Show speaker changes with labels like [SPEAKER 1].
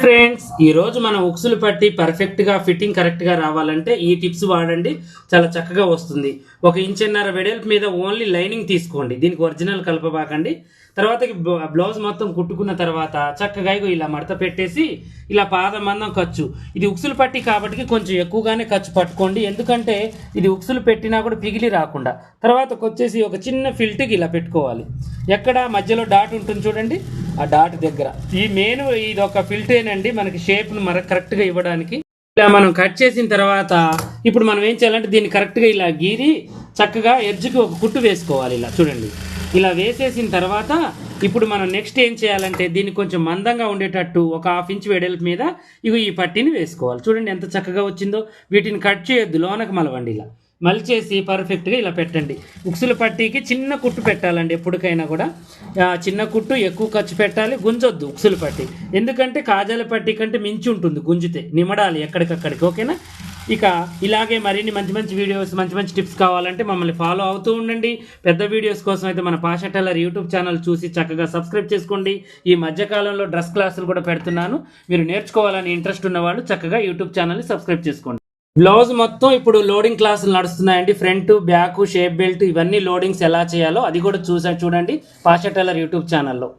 [SPEAKER 1] Friends, ఈ రోజు మనం ఉక్సులు పట్టి పర్ఫెక్ట్ గా ఫిట్టింగ్ కరెక్ట్ గా రావాలంటే ఈ టిప్స్ వాడండి. చాలా చక్కగా వస్తుంది. 1.5 ఇంచ్ వెడల్పు మీద ఓన్లీ లైనింగ్ తీసుకోండి. దీనికి ఒరిజినల్ కలపబాకండి. తర్వాత బ్లౌజ్ మొత్తం కుట్టుకున్న తర్వాత చక్కగా ఇలా మడత పెట్టేసి ఇలా పాదం మందం ఖర్చు. ఇది ఉక్సులు పట్టి కాబట్టి కొంచెం ఎక్కువగానే ఖర్చు పట్టుకోండి, ఎందుకంటే ఇది ఉక్సులు పెట్టినా కూడా పిగిలి రాకుండా. తర్వాత వచ్చేసి ఒక చిన్న ఫిల్ట్కి ఇలా పెట్టుకోవాలి. ఎక్కడ మధ్యలో డాట్ ఉంటుంది చూడండి, ఆ డాట్ దగ్గర ఈ మెయిన్ ఇది ఒక ఫిల్టేనండి, మనకి షేప్ను కరెక్ట్గా ఇవ్వడానికి. ఇలా మనం కట్ చేసిన తర్వాత ఇప్పుడు మనం ఏం చేయాలంటే దీన్ని కరెక్ట్గా ఇలా గీరి చక్కగా ఎడ్జ్కి ఒక కుట్టు వేసుకోవాలి. ఇలా చూడండి, ఇలా వేసేసిన తర్వాత ఇప్పుడు మనం నెక్స్ట్ ఏం చేయాలంటే దీన్ని కొంచెం మందంగా ఉండేటట్టు ఒక 1/2 ఇంచ్ వెడల్పు మీద ఈ పట్టీని వేసుకోవాలి. చూడండి ఎంత చక్కగా వచ్చిందో. వీటిని కట్ చేయొద్దు, లోనకు మలవండి. ఇలా మలిచేసి పర్ఫెక్ట్గా ఇలా పెట్టండి. ఉక్సుల పట్టీకి చిన్న కుట్టు పెట్టాలండి. ఎప్పటికైనా కూడా చిన్న కుట్టు, ఎక్కువ ఖర్చు పెట్టాలి. గుంజొద్దు ఉక్సుల పట్టీ, ఎందుకంటే కాజాల పట్టీ కంటే మించి ఉంటుంది. గుంజితే నిమడాలి ఎక్కడికక్కడికి. ఓకేనా? ఇక ఇలాగే మరిన్ని మంచి మంచి వీడియోస్, మంచి మంచి టిప్స్ కావాలంటే మమ్మల్ని ఫాలో అవుతూ ఉండండి. పెద్ద వీడియోస్ కోసం అయితే మన పాషా టైలర్ యూట్యూబ్ ఛానల్ చూసి చక్కగా సబ్స్క్రైబ్ చేసుకోండి. ఈ మధ్యకాలంలో డ్రెస్ క్లాసులు కూడా పెడుతున్నాను. మీరు నేర్చుకోవాలని ఇంట్రెస్ట్ ఉన్న వాళ్ళు చక్కగా యూట్యూబ్ ఛానల్ని సబ్స్క్రైబ్ చేసుకోండి. బ్లౌజ్ మొత్తం ఇప్పుడు లోడింగ్ క్లాసులు నడుస్తున్నాయండి. ఫ్రంట్, బ్యాక్, షేప్ బెల్ట్ ఇవన్నీ లోడింగ్స్ ఎలా చేయాలో అది కూడా చూడండి పాషా టైలర్ యూట్యూబ్ ఛానల్లో.